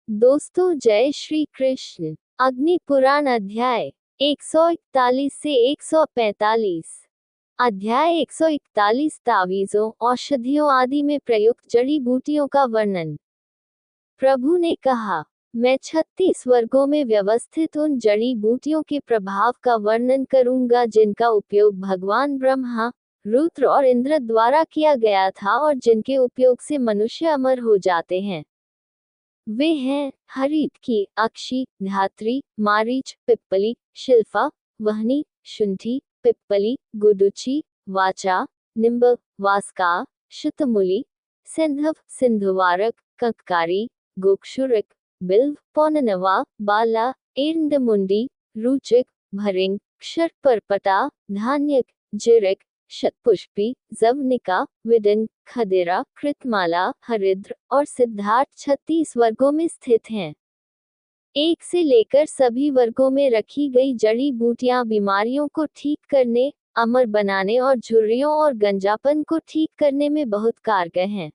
दोस्तों जय श्री कृष्ण। अग्नि पुराण अध्याय 141 से 145। अध्याय 141 तावीजों, औषधियों आदि में प्रयुक्त जड़ी बूटियों का वर्णन। प्रभु ने कहा, मैं 36 वर्गों में व्यवस्थित उन जड़ी बूटियों के प्रभाव का वर्णन करूंगा जिनका उपयोग भगवान ब्रह्मा, रुद्र और इंद्र द्वारा किया गया था और जिनके उपयोग से मनुष्य अमर हो जाते हैं। वे हैं हरितकी, अक्षी, धात्री, मारीच, पिप्पली, शिल्फा, वहनी, शुंठी, पिप्पली, गुडुची, वाचा, निम्ब, वास्का, शतमुली, सिंधव, सिंधुवारक, कंकारी, गोक्षुरिक, बिल्व, पौननवा, बाला, एर्ंडमुंडी, रुचिक, भरिंग, क्षरपर्पटा, धान्यक, जिरिक, शतपुष्पी, जवनिका, विडिन, खदेरा, कृतमाला, हरिद्र और सिद्धार्थ 36 वर्गों में स्थित हैं। एक से लेकर सभी वर्गों में रखी गई जड़ी बूटियां बीमारियों को ठीक करने, अमर बनाने और झुर्रियों और गंजापन को ठीक करने में बहुत कारगर हैं।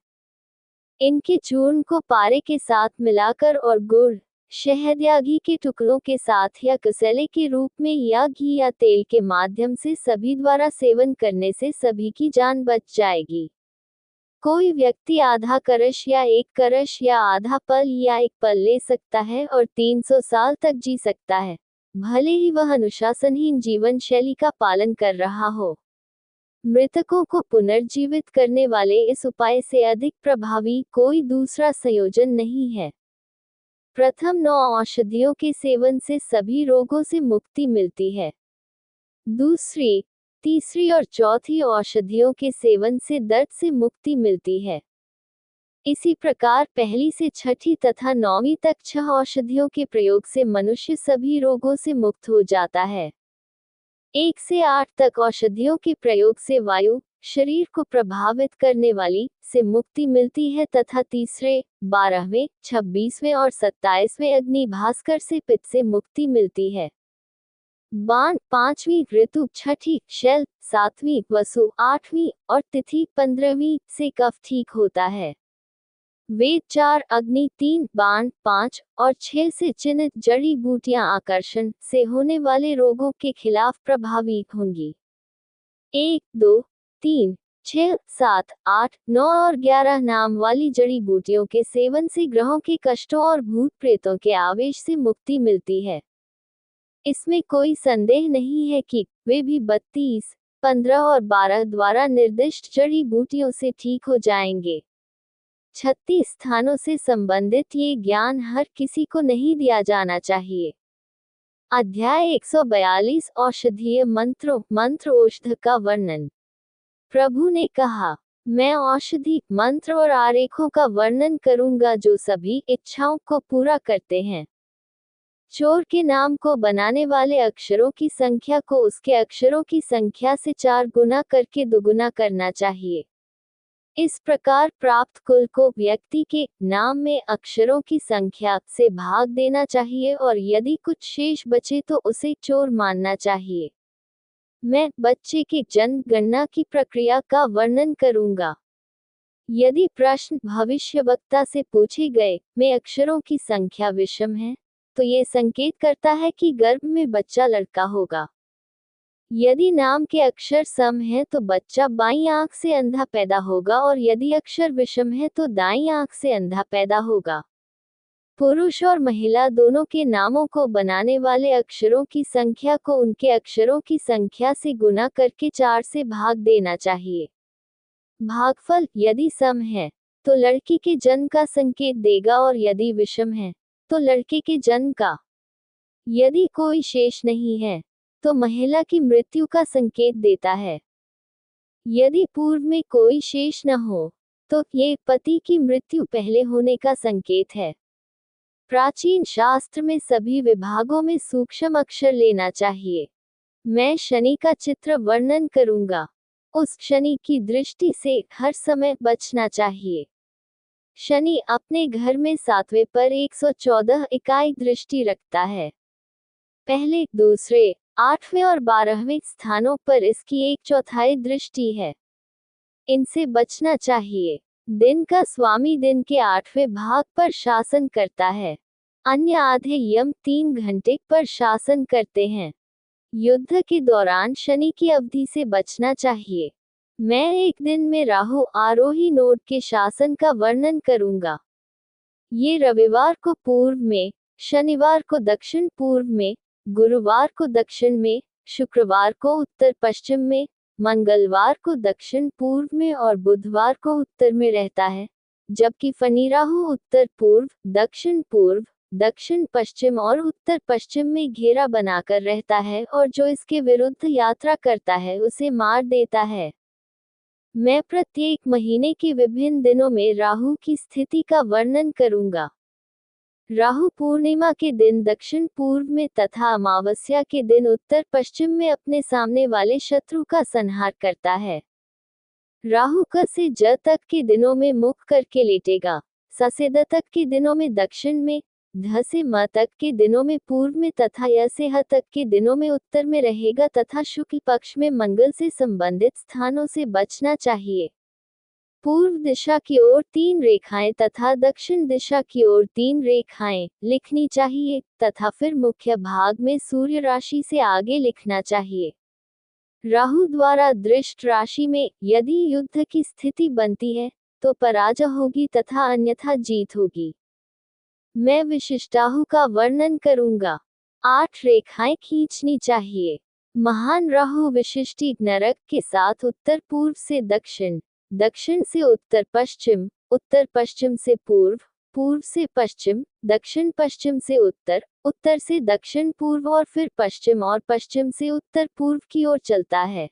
इनके चूर्ण को पारे के साथ मिलाकर और गुड़, शहद या घी के टुकड़ों के साथ या कसेले के रूप में या घी या तेल के माध्यम से सभी द्वारा सेवन करने से सभी की जान बच जाएगी। कोई व्यक्ति आधा करश या एक करश या आधा पल या एक पल ले सकता है और 300 साल तक जी सकता है, भले ही वह अनुशासनहीन जीवन शैली का पालन कर रहा हो। मृतकों को पुनर्जीवित करने वाले इस उपाय से अधिक प्रभावी कोई दूसरा संयोजन नहीं है। प्रथम 9 औषधियों के सेवन से सभी रोगों से मुक्ति मिलती है। दूसरी, तीसरी और चौथी औषधियों के सेवन से दर्द से मुक्ति मिलती है। इसी प्रकार पहली से छठी तथा 9वीं तक 6 औषधियों के प्रयोग से मनुष्य सभी रोगों से मुक्त हो जाता है। 1 से 8 तक औषधियों के प्रयोग से वायु, शरीर को प्रभावित करने वाली, से मुक्ति मिलती है तथा तीसरे, 12वें, 26वें और 27वें अग्नि भास्कर से पित्त से मुक्ति मिलती है। बाण 5वीं ऋतु, छठी शैल, 7वीं वसु, 8वीं और तिथि 15वीं से कफ ठीक होता है। वेद 4, अग्नि 3, बाण 5 और 6 से चिन्हित जड़ी बूटियां आकर्षण से होने वाले रोगों के खिलाफ प्रभावी होंगी। 1, 2, 3, 6, 7, 8, 9 और 11 नाम वाली जड़ी बूटियों के सेवन से ग्रहों के कष्टों और भूत प्रेतों के आवेश से मुक्ति मिलती है। इसमें कोई संदेह नहीं है कि वे भी 32, 15 और 12 द्वारा निर्दिष्ट जड़ी बूटियों से ठीक हो जाएंगे। 36 स्थानों से संबंधित ये ज्ञान हर किसी को नहीं दिया जाना चाहिए। अध्याय 142 औषधीय मंत्रों, मंत्र औषध का वर्णन। प्रभु ने कहा, मैं औषधि, मंत्र और आरेखों का वर्णन करूंगा जो सभी इच्छाओं को पूरा करते हैं। चोर के नाम को बनाने वाले अक्षरों की संख्या को उसके अक्षरों की संख्या से 4 गुना करके दुगुना करना चाहिए। इस प्रकार प्राप्त कुल को व्यक्ति के नाम में अक्षरों की संख्या से भाग देना चाहिए और यदि कुछ शेष बचे तो उसे चोर मानना चाहिए। मैं बच्चे के जनगणना की प्रक्रिया का वर्णन करूंगा। यदि प्रश्न भविष्यवक्ता से पूछे गए में अक्षरों की संख्या विषम है, तो ये संकेत करता है कि गर्भ में बच्चा लड़का होगा। यदि नाम के अक्षर सम हैं तो बच्चा बाईं आंख से अंधा पैदा होगा और यदि अक्षर विषम है तो दाईं आंख से अंधा पैदा होगा। पुरुष और महिला दोनों के नामों को बनाने वाले अक्षरों की संख्या को उनके अक्षरों की संख्या से गुना करके 4 से भाग देना चाहिए। भागफल यदि सम है तो लड़की के जन्म का संकेत देगा और यदि विषम है तो लड़के के जन्म का। यदि कोई शेष नहीं है तो महिला की मृत्यु का संकेत देता है। यदि पूर्व में कोई शेष न हो तो ये पति की मृत्यु पहले होने का संकेत है। प्राचीन शास्त्र में सभी विभागों में सूक्ष्म अक्षर लेना चाहिए। मैं शनि का चित्र वर्णन करूंगा। उस शनि की दृष्टि से हर समय बचना चाहिए। शनि अपने घर में 7वें पर 114 इकाई दृष्टि रखता है। पहले, दूसरे, 8वें और 12वें स्थानों पर इसकी 1/4 दृष्टि है। इनसे बचना चाहिए। दिन का स्वामी दिन के 8वें भाग पर शासन करता है। अन्य आधे यम 3 घंटे पर शासन करते हैं। युद्ध के दौरान शनि की अवधि से बचना चाहिए। मैं एक दिन में राहु आरोही नोड के शासन का वर्णन करूंगा। ये रविवार को पूर्व में, शनिवार को दक्षिण पूर्व में, गुरुवार को दक्षिण में, शुक्रवार को उत्तर पश्चिम में, मंगलवार को दक्षिण पूर्व में और बुधवार को उत्तर में रहता है, जबकि फनी राहु उत्तर पूर्व, दक्षिण पश्चिम और उत्तर पश्चिम में घेरा बनाकर रहता है और जो इसके विरुद्ध यात्रा करता है उसे मार देता है। मैं प्रत्येक महीने के विभिन्न दिनों में राहु की स्थिति का वर्णन करूंगा। राहु पूर्णिमा के दिन दक्षिण पूर्व में तथा अमावस्या के दिन उत्तर पश्चिम में अपने सामने वाले शत्रु का संहार करता है। राहु क से ज तक के दिनों में मुख करके लेटेगा, स से द तक के दिनों में दक्षिण में, ध से म तक के दिनों में पूर्व में तथा य से ह तक के दिनों में उत्तर में रहेगा तथा शुक्ल पक्ष में मंगल से संबंधित स्थानों से बचना चाहिए। पूर्व दिशा की ओर 3 रेखाएं तथा दक्षिण दिशा की ओर 3 रेखाएं लिखनी चाहिए तथा फिर मुख्य भाग में सूर्य राशि से आगे लिखना चाहिए। राहु द्वारा दृष्ट राशि में यदि युद्ध की स्थिति बनती है तो पराजय होगी तथा अन्यथा जीत होगी। मैं विशिष्टाहु का वर्णन करूंगा। 8 रेखाएं खींचनी चाहिए। महान राहु विशिष्टि नरक के साथ उत्तर पूर्व से दक्षिण, दक्षिण से उत्तर पश्चिम से पूर्व, पूर्व से पश्चिम, दक्षिण पश्चिम से उत्तर, उत्तर से दक्षिण पूर्व और फिर पश्चिम और पश्चिम से उत्तर पूर्व की ओर चलता है।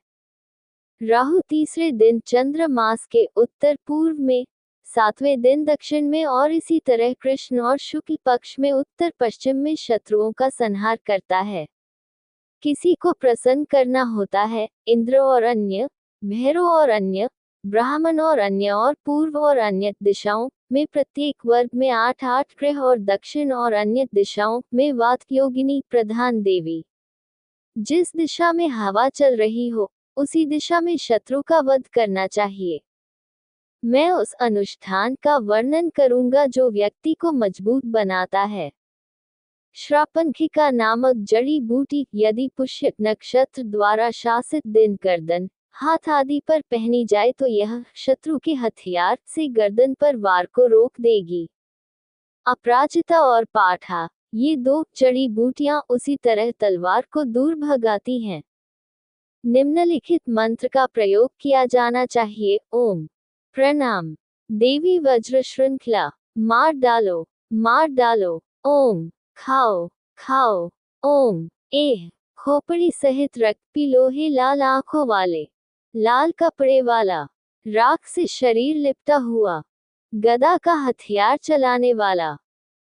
राहु तीसरे दिन चंद्र मास के उत्तर पूर्व में, 7वें दिन दक्षिण में और इसी तरह कृष्ण और शुक्ल पक्ष में उत्तर पश्चिम में शत्रुओं का संहार करता है। किसी को प्रसन्न करना होता है, इंद्र और अन्य, भैरव और अन्य, ब्राह्मण और अन्य और पूर्व और अन्य दिशाओं में प्रत्येक वर्ग में 8-8 ग्रह और दक्षिण और अन्य दिशाओं में वातयोगिनी प्रधान देवी। जिस दिशा में हवा चल रही हो उसी दिशा में शत्रु का वध करना चाहिए। मैं उस अनुष्ठान का वर्णन करूंगा जो व्यक्ति को मजबूत बनाता है। श्रापंखिका नामक जड़ी बूटी यदि पुष्य नक्षत्र द्वारा शासित दिन गर्दन, हाथ आदि पर पहनी जाए तो यह शत्रु के हथियार से गर्दन पर वार को रोक देगी। अपराजिता और पाठा, ये 2 जड़ी बूटियां उसी तरह तलवार को दूर भगाती हैं। निम्नलिखित मंत्र का प्रयोग किया जाना चाहिए। ओम प्रणाम देवी वज्र श्रृंखला, मार डालो, मार डालो। ओम खाओ, खाओ। ओम एह खोपड़ी सहित रक्त पी लोहे लाल आंखों वाले, लाल कपड़े वाला, राख से शरीर लिपटा हुआ, गदा का हथियार चलाने वाला,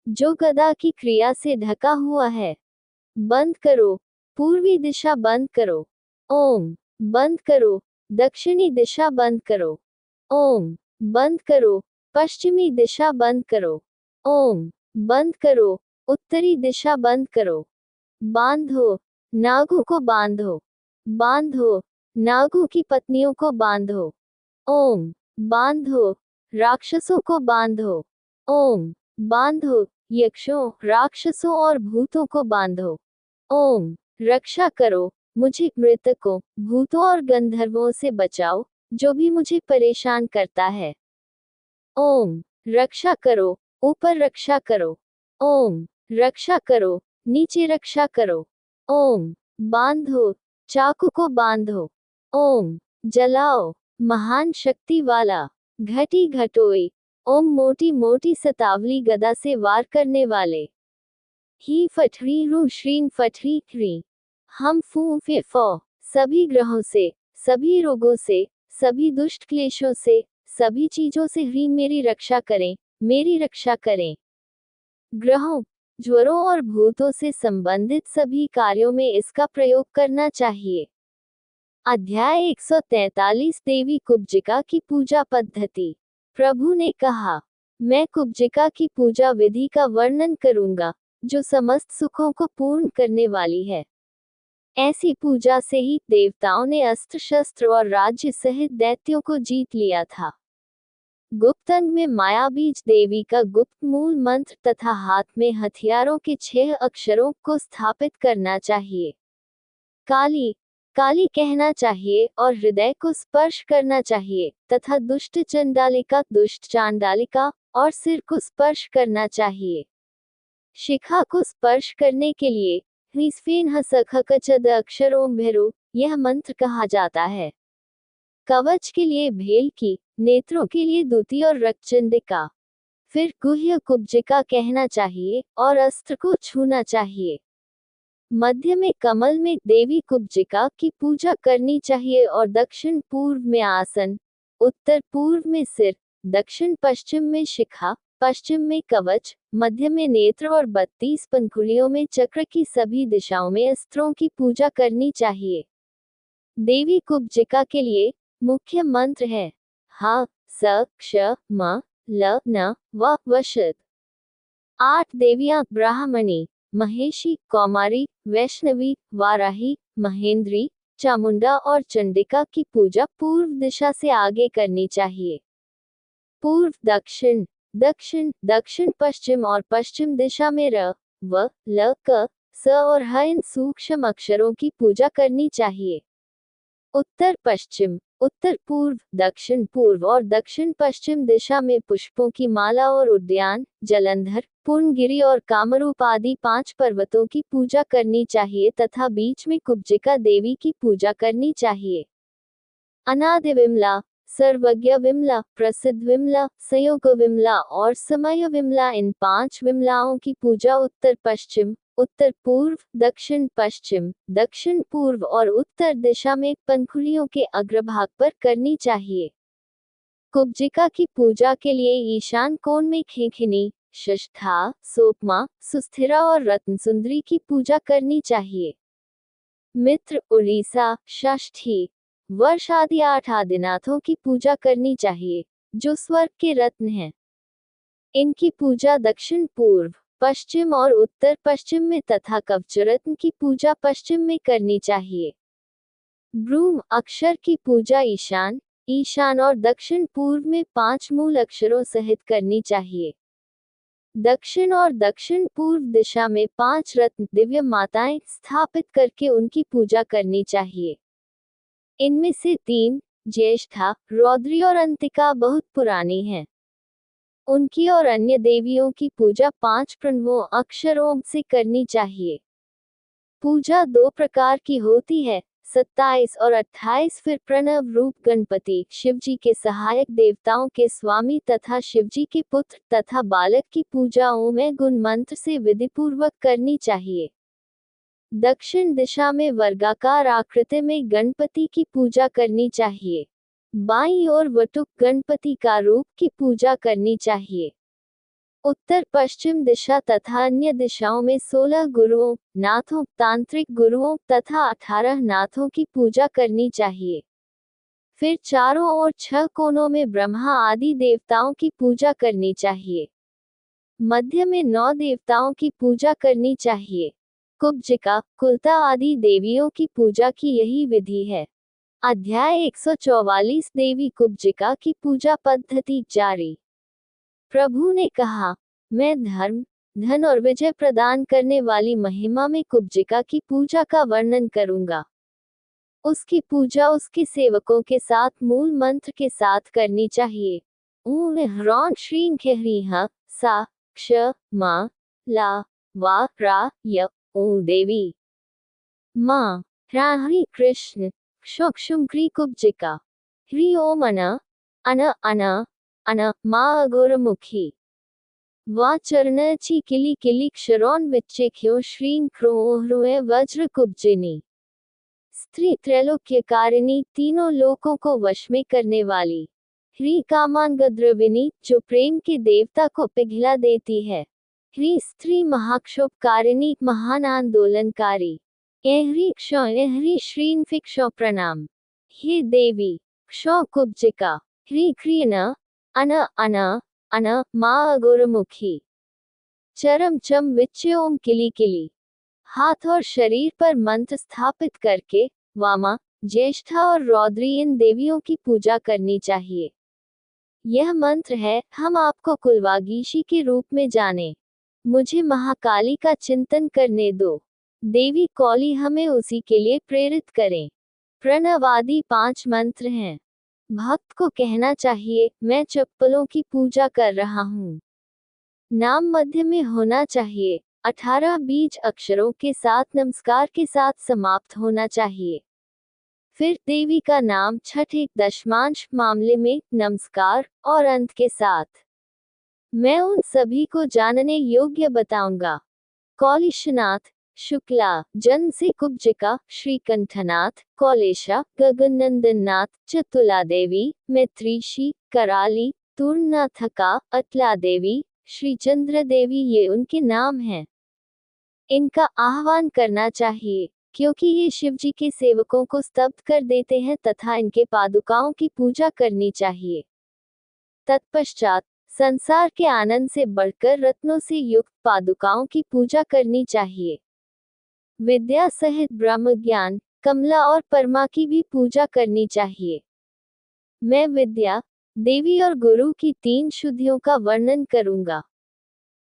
जो गदा की क्रिया से ढका हुआ है। बंद करो, पूर्वी दिशा बंद करो। ओम बंद करो, दक्षिणी दिशा बंद करो। ओम बंद करो, पश्चिमी दिशा बंद करो। ओम बंद करो, उत्तरी दिशा बंद करो। बांधो, नागों को बांधो, बांधो, नागों की पत्नियों को बांधो। ओम बांधो, राक्षसों को बांधो। ओम बांधो, यक्षों, राक्षसों और भूतों को बांधो। ओम रक्षा करो, मुझे मृतकों, भूतों और गंधर्वों से बचाओ, जो भी मुझे परेशान करता है। ओम रक्षा करो, ऊपर रक्षा करो। ओम रक्षा करो, नीचे रक्षा करो। ओम बांधो, चाकू को बांधो। ओम जलाओ, महान शक्ति वाला, घटी घटोई। ओम मोटी मोटी सतावली गदा से वार करने वाले। ही फटरी रू श्रीन फटरी क्री। हम फू फे फो, सभी ग्रहों से, सभी रोगों से, सभी दुष्ट क्लेशों से, सभी चीजों से ह्रीं मेरी रक्षा करें, मेरी रक्षा करें। ग्रहों, ज्वरों और भूतों से संबंधित सभी कार्यों में इसका प्रयोग करना चाहिए। अध्याय 143 देवी कुब्जिका की पूजा पद्धति। प्रभु ने कहा, मैं कुब्जिका की पूजा विधि का वर्णन करूंगा, जो समस्त सुखों को पूर्ण करने वाली है। ऐसी पूजा से ही देवताओं ने अस्त्र शस्त्र और राज्य सहित दैत्यों को जीत लिया था। गुप्त अंग में मायाबीज देवी का गुप्त मूल मंत्र तथा हाथ में हथियारों के 6 अक्षरों को स्थापित करना चाहिए। काली काली कहना चाहिए और हृदय को स्पर्श करना चाहिए तथा दुष्ट चांडालिका और सिर को स्पर्श करना चाहिए। शिखा को स्पर्श करने के लिए ह्रीस्फेन हसखकचद अक्षरों भेरु यह मंत्र कहा जाता है। कवच के लिए भेल की, नेत्रों के लिए दूती और रक्तचंडिका। फिर गुह्य कुब्जिका कहना चाहिए और अस्त्र को छूना चाहिए। मध्य में कमल में देवी कुब्जिका की पूजा करनी चाहिए और दक्षिण पूर्व में आसन, उत्तर पूर्व में सिर, दक्षिण पश्चिम में शिखा, पश्चिम में कवच, मध्य में नेत्र और 32 पंखुड़ियों में चक्र की सभी दिशाओं में अस्त्रों की पूजा करनी चाहिए। देवी कुब्जिका के लिए मुख्य मंत्र है हा स क्ष म ल न व वशद। 8 देवियां ब्राह्मणी, महेशी, कौमारी, वैष्णवी, वाराही, महेंद्री, चामुंडा और चंडिका की पूजा पूर्व दिशा से आगे करनी चाहिए। पूर्व दक्षिण, दक्षिण, दक्षिण पश्चिम और पश्चिम दिशा में र, व, ल, क, स और ह इन सूक्ष्म अक्षरों की पूजा करनी चाहिए। उत्तर पश्चिम, उत्तर पूर्व, दक्षिण पूर्व और दक्षिण पश्चिम दिशा में पुष्पों की माला और उद्यान, जलंधर, पूर्णगिरि और कामरूप आदि 5 पर्वतों की पूजा करनी चाहिए तथा बीच में कुब्जिका देवी की पूजा करनी चाहिए। अनादि विमला, सर्वज्ञ विमला, प्रसिद्ध विमला, संयोग विमला और समय विमला इन 5 विमलाओं की पूजा उत्तर पश्चिम, उत्तर पूर्व, दक्षिण पश्चिम, दक्षिण पूर्व और उत्तर दिशा में पंखुड़ियों के अग्रभाग पर करनी चाहिए। कुब्जिका की पूजा के लिए ईशान कोण में खेखिनी, शष्ठा, सोपमा, सुस्थिरा और रत्नसुंदरी की पूजा करनी चाहिए। मित्र, उड़ीसा, षष्ठी, वर्ष आदि 8 आदिनाथों की पूजा करनी चाहिए, जो स्वर्ग के रत्न हैं। इनकी पूजा दक्षिण पूर्व, पश्चिम और उत्तर पश्चिम में तथा कवचरत्न की पूजा पश्चिम में करनी चाहिए। ब्रूम अक्षर की पूजा ईशान, ईशान और दक्षिण पूर्व में 5 मूल अक्षरों सहित करनी चाहिए। दक्षिण और दक्षिण पूर्व दिशा में 5 रत्न दिव्य माताएं स्थापित करके उनकी पूजा करनी चाहिए। इनमें से 3, ज्येष्ठा, रौद्री और अंतिका बहुत पुरानी हैं। उनकी और अन्य देवियों की पूजा 5 प्रणवों अक्षरों से करनी चाहिए। पूजा 2 प्रकार की होती है, 27 और 28। फिर प्रणव रूप गणपति, शिवजी के सहायक देवताओं के स्वामी तथा शिवजी के पुत्र तथा बालक की पूजा ओम गुण मंत्र से विधिपूर्वक करनी चाहिए। दक्षिण दिशा में वर्गाकार आकृति में गणपति की पूजा करनी चाहिए। बाईं ओर वटुक गणपति का रूप की पूजा करनी चाहिए। उत्तर पश्चिम दिशा तथा अन्य दिशाओं में 16 गुरुओं, नाथों, तांत्रिक गुरुओं तथा 18 नाथों की पूजा करनी चाहिए। फिर चारों ओर 6 कोनों में ब्रह्मा आदि देवताओं की पूजा करनी चाहिए। मध्य में 9 देवताओं की पूजा करनी चाहिए। कुब्जिका, कुलता आदि देवियों की पूजा की यही विधि है। अध्याय 144 देवी कुब्जिका की पूजा पद्धति जारी। प्रभु ने कहा, मैं धर्म, धन और विजय प्रदान करने वाली महिमा में कुब्जिका की पूजा का वर्णन करूंगा। उसकी पूजा उसके सेवकों के साथ मूल मंत्र के साथ करनी चाहिए। ॐ ह्रौं श्रीं ह्रीं सा क्ष मा ला वा रा य ॐ देवी मां हरि कृष्ण क्षोक्षुम क्री कुब्जिका ह्री ओम अन अन अन अन मा अघोरमुखी वा चरणची किली किली क्षरोन विच्चेख्यो श्रीं क्रोह्रुए वज्र कुब्जिनी। स्त्री त्रैलोक्यकारिणी, तीनों लोकों को वश में करने वाली। ह्री कामांगद्रविनी, जो प्रेम के देवता को पिघला देती है। ह्री स्त्री महाक्षोभकारिणी, महान आंदोलनकारी। एह्री क्षौ एह्री श्रीं फिक्षौ प्रणाम। हे देवी क्षौ कुब्जिका ह्री क्रीन अन अन अन मा अघोरमुखी चरम चम विच्चे ओम किली किली। हाथ और शरीर पर मंत्र स्थापित करके वामा, ज्येष्ठा और रौद्री इन देवियों की पूजा करनी चाहिए। यह मंत्र है, हम आपको कुलवागीशी के रूप में जाने। मुझे महाकाली का चिंतन करने दो। देवी कौली हमें उसी के लिए प्रेरित करें। प्रणवादि 5 मंत्र हैं। भक्त को कहना चाहिए, मैं चप्पलों की पूजा कर रहा हूँ। नाम मध्य में होना चाहिए। 18 बीज अक्षरों के साथ नमस्कार के साथ समाप्त होना चाहिए। फिर देवी का नाम छठे दशमांश मामले में नमस्कार और अंत के साथ। मैं उन सभी को जानने योग्य बताऊंगा। कौलिशनाथ, शुक्ला, जन से कुब्जिका, श्रीकंठनाथ, कौलेशा, गगननंदननाथ, चतुला देवी, मैत्रीशी, कराली, तुर्नाथका, अतला देवी, श्री चंद्र देवी, ये उनके नाम हैं। इनका आह्वान करना चाहिए, क्योंकि ये शिवजी के सेवकों को स्तब्ध कर देते हैं तथा इनके पादुकाओं की पूजा करनी चाहिए। तत्पश्चात संसार के आनंद से बढ़कर रत्नों से युक्त पादुकाओं की पूजा करनी चाहिए। विद्या सहित ब्रह्म ज्ञान, कमला और परमा की भी पूजा करनी चाहिए। मैं विद्या, देवी और गुरु की 3 शुद्धियों का वर्णन करूंगा।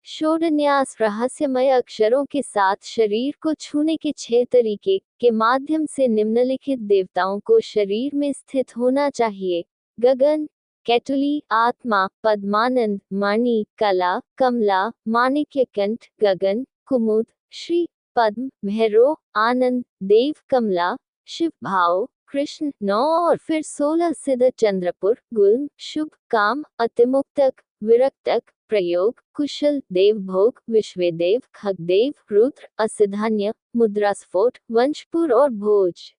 षोडन्यास रहस्यमय अक्षरों के साथ शरीर को छूने के 6 तरीके के माध्यम से निम्नलिखित देवताओं को शरीर में स्थित होना चाहिए: गगन, कैटुली, आत्मा, पद्मानंद, मणि, कला, कमला, माणिक्यकंठ, गगन, कुमुद, श्री, पद्म, भैरव, आनंद, देव, कमला, शिव भाव, कृष्ण, 9 और फिर 16 सिद्ध, चंद्रपुर, गुल्म, शुभ, काम, अतिमुक्तक, विरक्तक, प्रयोग, कुशल, देवभोग, विश्वेदेव, खगदेव, रुद्र, असिधान्य, मुद्रास्फोट, वंशपुर और भोज।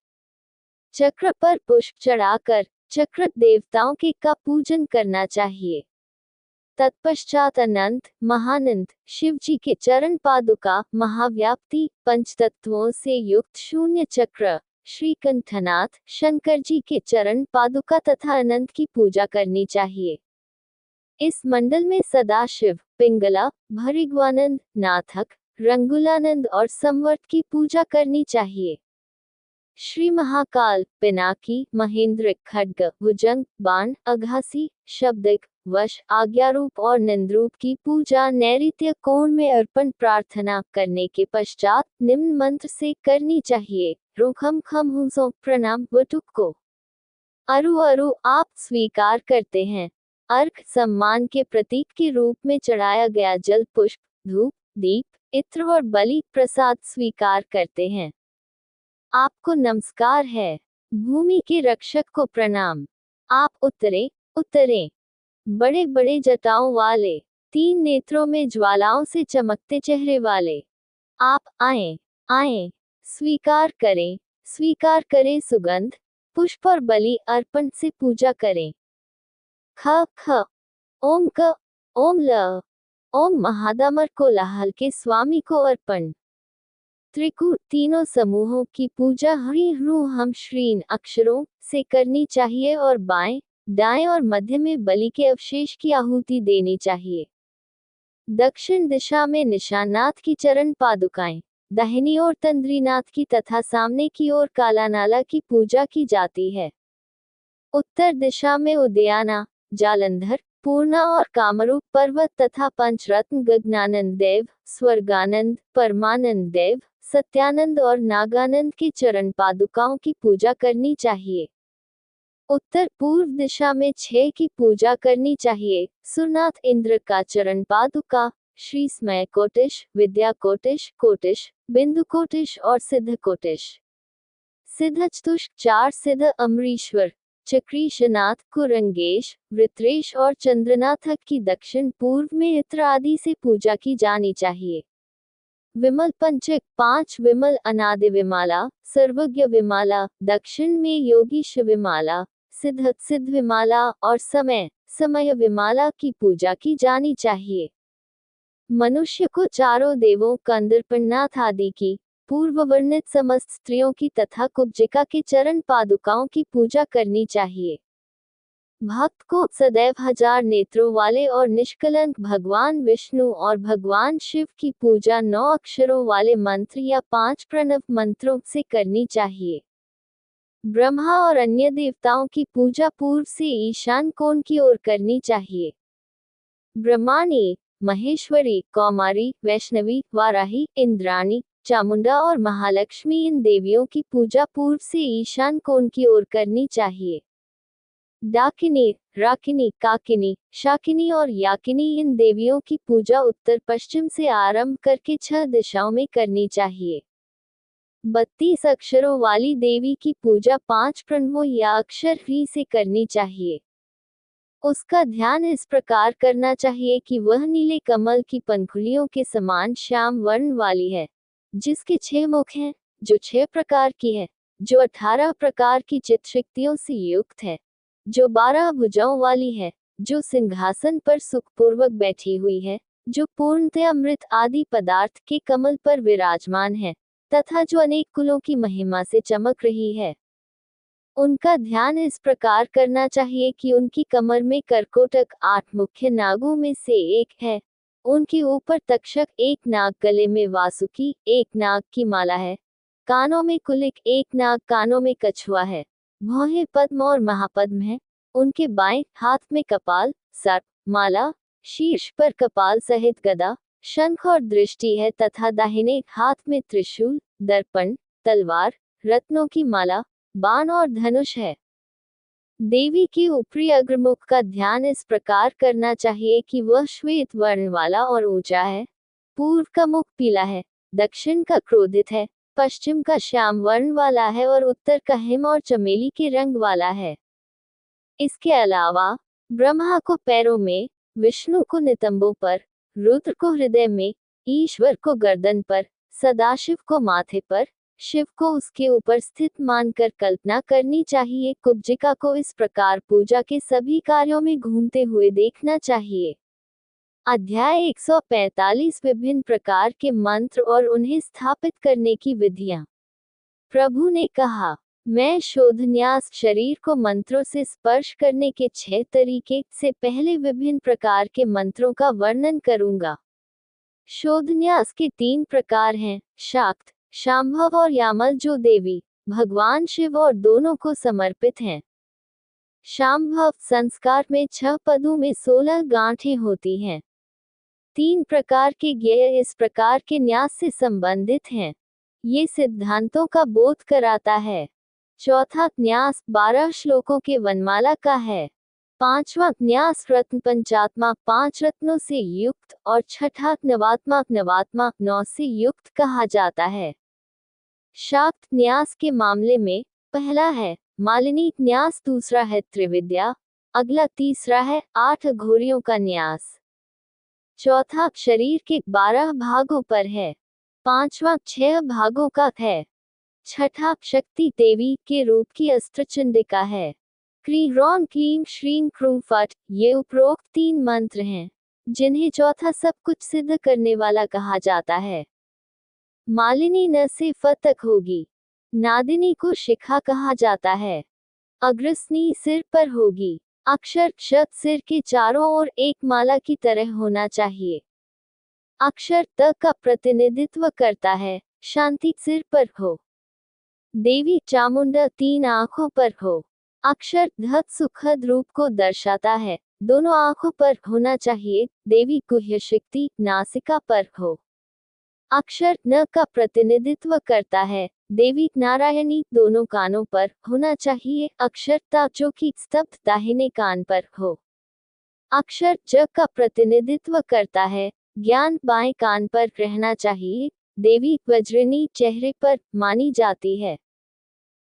चक्र पर पुष्प चढ़ाकर चक्र देवताओं के का पूजन करना चाहिए। तत्पश्चात अनंत, महानंद, शिव जी के चरण पादुका, महाव्याप्ति, पंचतत्वों से युक्त शून्य चक्र, श्रीकंठनाथ, शंकर जी के चरण पादुका तथा अनंत की पूजा करनी चाहिए। इस मंडल में सदाशिव, पिंगला, भृगुआनंद, नाथक, रंगुलानंद और संवर्त की पूजा करनी चाहिए। श्री महाकाल, पिनाकी, महेंद्र, खड्ग, भुजंग, बाण, अघासी, शब्दिक, वश, आज्ञारूप और निंद्रूप की पूजा नैऋत्य कोण में अर्पण प्रार्थना करने के पश्चात निम्न मंत्र से करनी चाहिए: रोखम खम हुसो प्रणाम वटुक को। अरु अरु आप स्वीकार करते हैं। अर्घ सम्मान के प्रतीक के रूप में चढ़ाया गया जल, पुष्प, धूप, दीप, इत्र और बलि प्रसाद स्वीकार करते हैं। आपको नमस्कार है। भूमि के रक्षक को प्रणाम। आप उतरे, उतरे। बड़े बड़े जटाओं वाले, 3 नेत्रों में ज्वालाओं से चमकते चेहरे वाले, आप आए, आए। स्वीकार करें, स्वीकार करें सुगंध, पुष्प और बलि अर्पण से पूजा करें। ख ख ओम क ओम ल ओम महादामर कोलाहल के स्वामी को अर्पण। त्रिकूट तीनों समूहों की पूजा हरि ह्रू हम श्रीन अक्षरों से करनी चाहिए और बाएं, दाएं और मध्य में बलि के अवशेष की आहुति देनी चाहिए। दक्षिण दिशा में निशानाथ की चरण पादुकाएं, दाहिनी ओर तंद्रीनाथ की तथा सामने की ओर कालानाला की पूजा की जाती है। उत्तर दिशा में उदयाना, जालंधर, पूर्णा और कामरूप पर्वत तथा पंचरत्न गगनानंद देव, स्वर्गानंद, परमानंद देव, सत्यानंद और नागानंद के चरण पादुकाओं की पूजा करनी चाहिए। उत्तर पूर्व दिशा में 6 की पूजा करनी चाहिए: सुरनाथ इंद्र का चरण पादुका, श्री स्मय कोटिश, विद्या कोटिश, कोटिश, बिंदु कोटिश और सिद्ध कोटिश। सिद्धचतुष्क 4 सिद्ध अमरीश्वर, चक्रीशनाथ, कुरंगेश, वृत्रेश और चंद्रनाथक की दक्षिण पूर्व में इत्र आदि से पूजा की जानी चाहिए। विमल पंचक 5 विमल अनादि विमाला, सर्वज्ञ विमाला, दक्षिण में योगीश विमाला, सिद्ध विमाला और समय विमाला की पूजा की जानी चाहिए। मनुष्य को चारों देवों कंदर्पनाथ आदि की, पूर्व वर्णित समस्त स्त्रियों की तथा कुब्जिका के चरण पादुकाओं की पूजा करनी चाहिए। भक्त को सदैव 1000 नेत्रों वाले और निष्कलंक भगवान विष्णु और भगवान शिव की पूजा 9 अक्षरों वाले मंत्र या 5 प्रणव मंत्रों से करनी चाहिए। ब्रह्मा और अन्य देवताओं की पूजा पूर्व से ईशान कोण की ओर करनी चाहिए। ब्रह्माणी, महेश्वरी, कौमारी, वैष्णवी, वाराही, इंद्राणी, चामुंडा और महालक्ष्मी इन देवियों की पूजा पूर्व से ईशान कोण की ओर करनी चाहिए। डाकिनी, राकिनी, काकिनी, शाकिनी और याकिनी इन देवियों की पूजा उत्तर पश्चिम से आरंभ करके 6 दिशाओं में करनी चाहिए। 32 अक्षरों वाली देवी की पूजा 5 प्रणवों या अक्षर ही से करनी चाहिए। उसका ध्यान इस प्रकार करना चाहिए कि वह नीले कमल की पंखुड़ियों के समान श्याम वर्ण वाली है, जिसके 6 मुख हैं, जो 6 प्रकार की है, जो 18 प्रकार की चित्शक्तियों से युक्त है, जो 12 भुजाओं वाली है, जो सिंहासन पर सुखपूर्वक बैठी हुई है, जो पूर्णतः अमृत आदि पदार्थ के कमल पर विराजमान है, तथा जो अनेक कुलों की महिमा से चमक रही है। उनका ध्यान इस प्रकार करना चाहिए कि उनकी कमर में कर्कोटक 8 मुख्य नागों में से एक है, उनके ऊपर तक्षक एक नाग, गले में वासुकी एक नाग की माला है, कानों में कुलिक एक नाग कानों में कछुआ है, भौहें पद्म और महापद्म है, उनके बाएं हाथ में कपाल, सर्प, माला, शीर्ष पर कपाल सहित गदा, शंख और दृष्टि है तथा दाहिने हाथ में त्रिशूल, दर्पण, तलवार, रत्नों की माला, बाण और धनुष है। देवी के ऊपरी अग्रमुख का ध्यान इस प्रकार करना चाहिए कि वह श्वेत वर्ण वाला और ऊंचा है। पूर्व का मुख पीला है, दक्षिण का क्रोधित है, पश्चिम का श्याम वर्ण वाला है और उत्तर का हिम और चमेली के रंग वाला है। इसके अलावा ब्रह्मा को पैरों में, विष्णु को नितंबों पर, रुद्र को हृदय में, ईश्वर को गर्दन पर, सदाशिव को माथे पर, शिव को उसके ऊपर स्थित मानकर कल्पना करनी चाहिए। कुब्जिका को इस प्रकार पूजा के सभी कार्यों में घूमते हुए देखना चाहिए। अध्याय 145 विभिन्न प्रकार के मंत्र और उन्हें स्थापित करने की विधियां। प्रभु ने कहा, मैं शोधन्यास शरीर को मंत्रों से स्पर्श करने के 6 तरीके से पहले विभिन्न प्रकार के मंत्रों का वर्णन करूंगा। शोधन्यास के 3 प्रकार हैं, शाक्त, शांभव और यामल, जो देवी, भगवान शिव और दोनों को समर्पित हैं। शांभव संस्कार में 6 पदों में 16 गांठें होती हैं। 3 प्रकार के ज्ञेय इस प्रकार के न्यास से संबंधित हैं। ये सिद्धांतों का बोध कराता है। चौथा न्यास 12 श्लोकों के वनमाला का है। 5वां न्यास रत्न पंचात्मा 5 रत्नों से युक्त और छठा नवात्मा 9 से युक्त कहा जाता है। शाक्त न्यास के मामले में पहला है मालिनी न्यास, दूसरा है त्रिविद्या, अगला तीसरा है 8 घोड़ियों का न्यास। चौथा शरीर के 12 भागों पर है। 5वां 6 भागों का है। छठा शक्ति देवी के रूप की अस्त्र चंडिका है। क्री रॉन क्लीम श्रीं क्रूं फट, ये उपरोक्त 3 मंत्र हैं, जिन्हें चौथा सब कुछ सिद्ध करने वाला कहा जाता है। मालिनी न से फ तक होगी। नादिनी को शिखा कहा जाता है। अग्रसनी सिर पर होगी। अक्षर क्षत सिर के चारों ओर एक माला की तरह होना चाहिए। अक्षर त का प्रतिनिधित्व करता है, शांति सिर पर हो। देवी चामुंडा 3 आंखों पर हो। अक्षर ध सुखद रूप को दर्शाता है, दोनों आंखों पर होना चाहिए। देवी गुह्य शक्ति नासिका पर हो। अक्षर न का प्रतिनिधित्व करता है, देवी नारायणी दोनों कानों पर होना चाहिए। अक्षर ता जो कि स्तब्ध दाहिने कान पर हो। अक्षर ज का प्रतिनिधित्व करता है, ज्ञान बाएं कान पर रहना चाहिए। देवी वज्रिणी चेहरे पर मानी जाती है।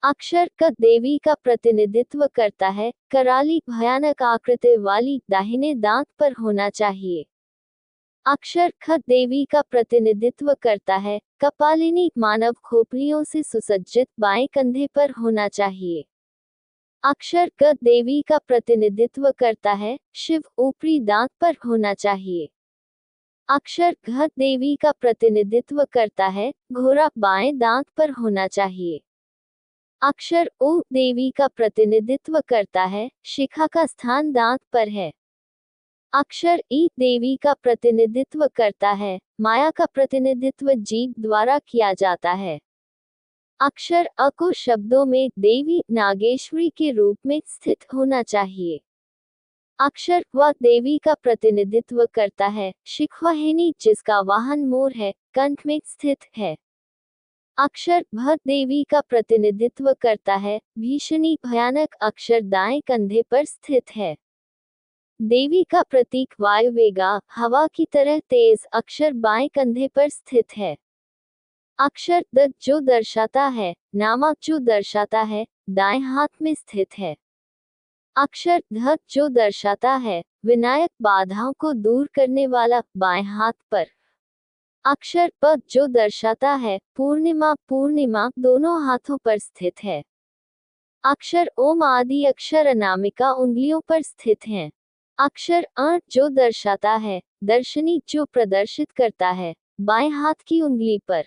अक्षर क देवी का प्रतिनिधित्व करता है, कराली भयानक आकृति वाली दाहिने दांत पर होना चाहिए। अक्षर ख देवी का प्रतिनिधित्व करता है, कपालिनी मानव खोपड़ियों से सुसज्जित बाएं कंधे पर होना चाहिए। अक्षर क देवी का प्रतिनिधित्व करता है, शिव ऊपरी दांत पर होना चाहिए। अक्षर घ देवी का प्रतिनिधित्व करता है, घोड़ा बाएं दांत पर होना चाहिए। अक्षर उ देवी का प्रतिनिधित्व करता है, शिखा का स्थान दांत पर है। अक्षर ई देवी का प्रतिनिधित्व करता है, माया का प्रतिनिधित्व जीभ द्वारा किया जाता है। अक्षर अ को शब्दों में देवी नागेश्वरी के रूप में स्थित होना चाहिए। अक्षर व देवी का प्रतिनिधित्व करता है। शिखवाहिनी जिसका वाहन मोर है, कंठ में स्थित है। अक्षर भ देवी का प्रतिनिधित्व करता है। भीषणी भयानक अक्षर दाएं कंधे पर स्थित है। देवी का प्रतीक वायुवेगा हवा की तरह तेज अक्षर बाएं कंधे पर स्थित है। अक्षर द जो दर्शाता है, नामक जो दर्शाता है, दाएं हाथ में स्थित है। अक्षर ध जो दर्शाता है, विनायक बाधाओं को दूर करने वाला, बाएं हाथ पर। अक्षर प जो दर्शाता है, पूर्णिमा पूर्णिमा दोनों हाथों पर स्थित है। अक्षर ओम आदि अक्षर अनामिका उंगलियों पर स्थित हैं। अक्षर अ जो दर्शाता है, दर्शनी जो प्रदर्शित करता है, बाएं हाथ की उंगली पर।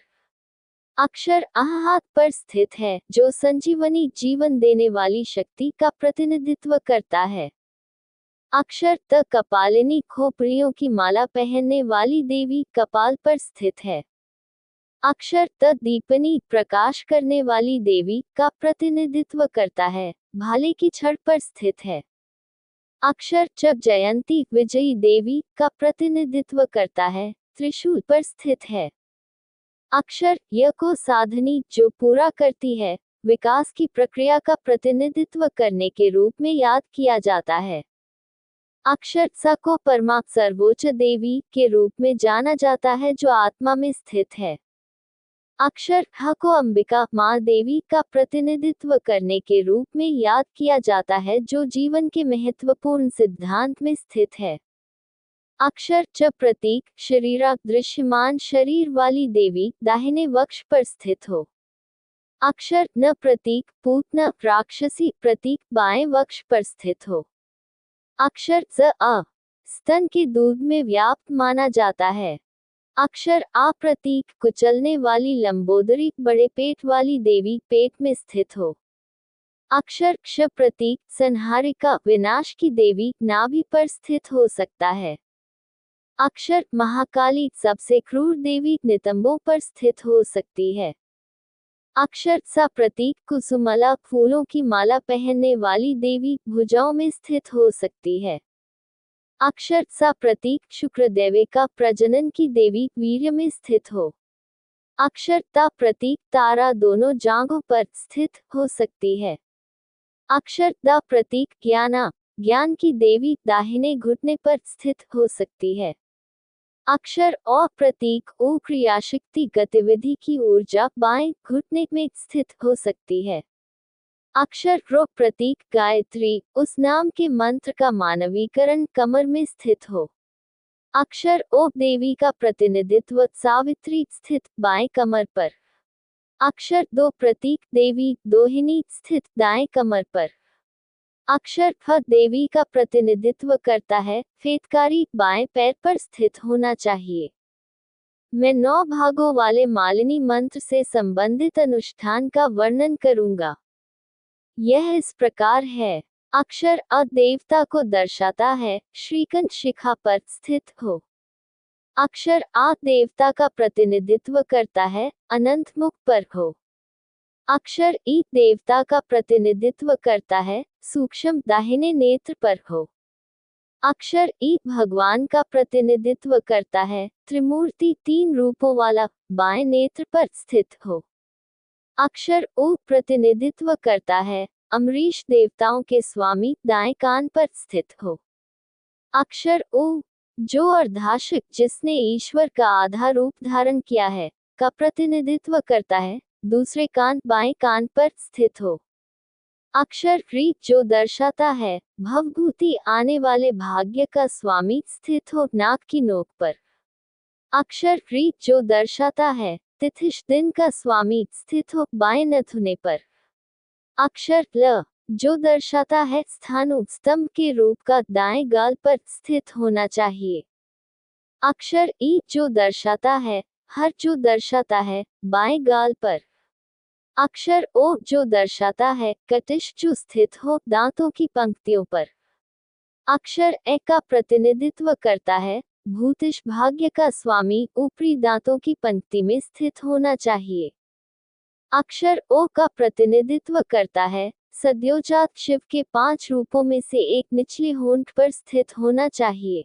अक्षर अह हाथ पर स्थित है, जो संजीवनी जीवन देने वाली शक्ति का प्रतिनिधित्व करता है। अक्षर त कपालिनी खोपड़ियों की माला पहनने वाली देवी कपाल पर स्थित है। अक्षर त दीपनी प्रकाश करने वाली देवी का प्रतिनिधित्व करता है, भाले की छड़ पर स्थित है। अक्षर च जयंती विजयी देवी का प्रतिनिधित्व करता है, त्रिशूल पर स्थित है। अक्षर य को साधनी जो पूरा करती है, विकास की प्रक्रिया का प्रतिनिधित्व करने के रूप में याद किया जाता है। अक्षर स को परमा सर्वोच्च देवी के रूप में जाना जाता है जो आत्मा में स्थित है। अक्षर ह को अंबिका माँ देवी का प्रतिनिधित्व करने के रूप में याद किया जाता है जो जीवन के महत्वपूर्ण सिद्धांत में स्थित है। अक्षर च प्रतीक शरीरा दृश्यमान शरीर वाली देवी दाहिने वक्ष पर स्थित हो। अक्षर न प्रतीक पूतना राक्षसी प्रतीक बाएं वक्ष पर स्थित हो। अक्षर ज अ स्तन के दूध में व्याप्त माना जाता है। अक्षर आ प्रतीक कुचलने वाली लंबोदरी बड़े पेट वाली देवी पेट में स्थित हो। अक्षर क्ष प्रतीक संहारिका विनाश की देवी नाभि पर स्थित हो सकता है। अक्षर महाकाली सबसे क्रूर देवी नितंबों पर स्थित हो सकती है। अक्षर सा प्रतीक कुसुमला फूलों की माला पहनने वाली देवी भुजाओं में स्थित हो सकती है। अक्षर सा प्रतीक शुक्र देविका प्रजनन की देवी वीर्य में स्थित हो। अक्षर ता प्रतीक तारा दोनों जांघों पर स्थित हो सकती है। अक्षर दा प्रतीक ज्ञान की देवी दाहिने घुटने पर स्थित हो सकती है। अक्षर औ प्रतीक ओ क्रियाशक्ति गतिविधि की ऊर्जा बाएं घुटने में स्थित हो सकती है। अक्षर रो प्रतीक गायत्री उस नाम के मंत्र का मानवीकरण कमर में स्थित हो। अक्षर ओ देवी का प्रतिनिधित्व सावित्री स्थित बाएं कमर पर। अक्षर दो प्रतीक देवी दोहिनी स्थित दाएं कमर पर। अक्षर फ देवी का प्रतिनिधित्व करता है, फेतकारी बाएं पैर पर स्थित होना चाहिए। मैं 9 भागों वाले मालिनी मंत्र से संबंधित अनुष्ठान का वर्णन करूंगा। यह इस प्रकार है। अक्षर अ देवता को दर्शाता है, श्रीकंठ शिखा पर स्थित हो। अक्षर आ देवता का प्रतिनिधित्व करता है, अनंत मुख पर हो। अक्षर ई देवता का प्रतिनिधित्व करता है, सूक्ष्म दाहिने नेत्र पर हो। अक्षर ई भगवान का प्रतिनिधित्व करता है, त्रिमूर्ति 3 रूपों वाला, बाएं नेत्र पर स्थित हो। अक्षर उ प्रतिनिधित्व करता है, अमरीश देवताओं के स्वामी दाएं कान पर स्थित हो। अक्षर उ जो अर्धाश्रित जिसने ईश्वर का आधा रूप धारण किया है, का प्रतिनिधित्व करता है, दूसरे कान बाएं कान पर स्थित हो। अक्षर री जो दर्शाता है, भवभूति आने वाले भाग्य का स्वामी स्थित हो नाक की नोक पर। अक्षर री जो दर्शाता है, तिथिश दिन का स्वामी स्थित हो बाएं नथुने पर। अक्षर ल जो दर्शाता है, स्थानु स्तंभ के रूप का दाएं गाल पर स्थित होना चाहिए। अक्षर ई जो दर्शाता है, हर जो दर्शाता है, बाएं गाल पर। अक्षर ओ जो दर्शाता है, कटिश जो स्थित हो दांतों की पंक्तियों पर। अक्षर ए का प्रतिनिधित्व करता है, भूतिश भाग्य का स्वामी ऊपरी दांतों की पंक्ति में स्थित होना चाहिए। अक्षर ओ का प्रतिनिधित्व करता है। सद्योजात शिव के 5 रूपों में से एक निचले होंठ पर स्थित होना चाहिए।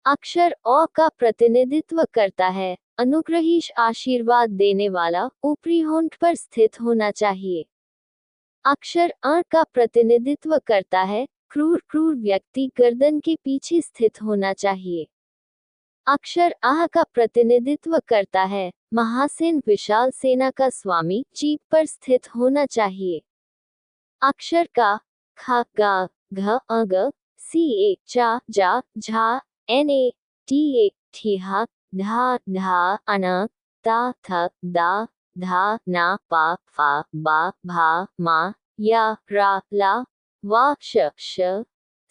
अक्षर ओ का प्रतिनिधित्व करता है। अनुग्रहीश आशीर्वाद देने वाला ऊपरी होंठ पर स्थित होना चाहिए। अक्षर अ का प्रतिनिधित्व करता है। क्रूर व्यक्ति गर्दन के पीछे स्थित होना चाहिए। अक्षर आह का प्रतिनिधित्व करता है। महासेन विशाल सेना का स्वामी जीप पर स्थित होना चाहिए। अक्षर का ख गा घ अग सी ए चा जा झा एन ए टी ए ठिहा ढा ढा अन ता थ दा धा ना पा फा बा भा मा या रा ला वा श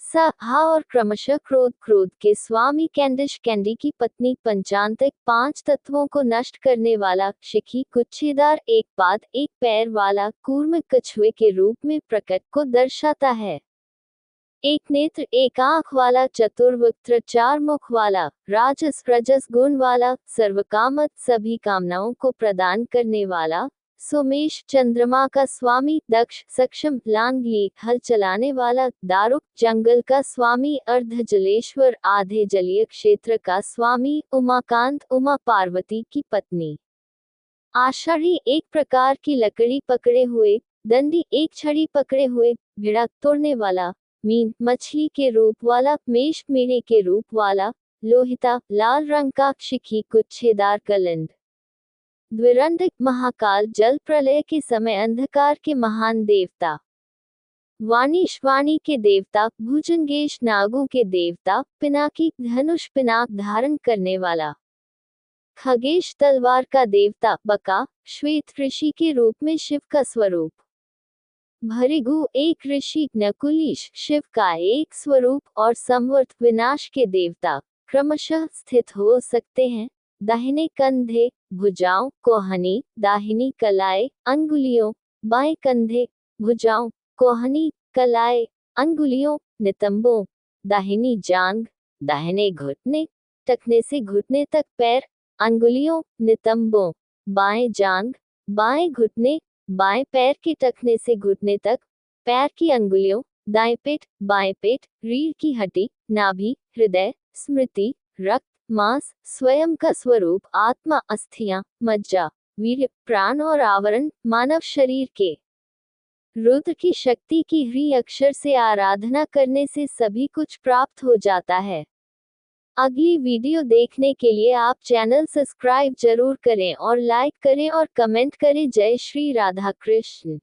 स हा और क्रमशः क्रोध के स्वामी कैंडी की पत्नी पंचांतिक 5 तत्वों को नष्ट करने वाला शिखी गुच्छेदार एक पाद एक पैर वाला कूर्म कछुए के रूप में प्रकट को दर्शाता है। एक नेत्र एक आंख वाला चतुर्वक्त्र 4 मुख वाला रजस गुण वाला सर्वकामत सभी कामनाओं को प्रदान करने वाला सोमेश चंद्रमा का स्वामी दक्ष सक्षम लांगली हल चलाने वाला दारुक जंगल का स्वामी अर्धजलेश्वर आधे जलीय क्षेत्र का स्वामी उमाकांत उमा पार्वती की पत्नी आषाढ़ी एक प्रकार की लकड़ी पकड़े हुए दंडी एक छड़ी पकड़े हुए भिड़ा तोड़ने वाला मीन मछली के रूप वाला मेष मीणे के रूप वाला लोहिता लाल रंग का शिखी गुच्छेदार कलिंद द्विरंधिक महाकाल जल प्रलय के समय अंधकार के महान देवता वाणी के देवता भुजंगेश नागों के देवता पिनाकी धनुष पिनाक धारण करने वाला खगेश तलवार का देवता बका श्वेत ऋषि के रूप में शिव का स्वरूप भृगु एक ऋषि नकुलीश शिव का एक स्वरूप और संवर्त विनाश के देवता क्रमशः स्थित हो सकते हैं। दाहिने कंधे भुजाओं कोहनी दाहिनी कलाई अंगुलियों बाएं कंधे भुजाओं कोहनी कलाई अंगुलियों नितंबों दाहिनी जांघ दाहिने घुटने टखने से घुटने तक पैर अंगुलियों नितंबों बाएं जांघ बाएं घुटने बाएं पैर के टखने से घुटने तक पैर की अंगुलियों दाएं पेट बाएं पेट रीढ़ की हड्डी नाभि हृदय स्मृति रक्त मांस स्वयं का स्वरूप आत्मा अस्थियां मज्जा वीर्य प्राण और आवरण मानव शरीर के रुद्र की शक्ति की ह्री अक्षर से आराधना करने से सभी कुछ प्राप्त हो जाता है। अगली वीडियो देखने के लिए आप चैनल सब्सक्राइब जरूर करें और लाइक करें और कमेंट करें। जय श्री राधा कृष्ण।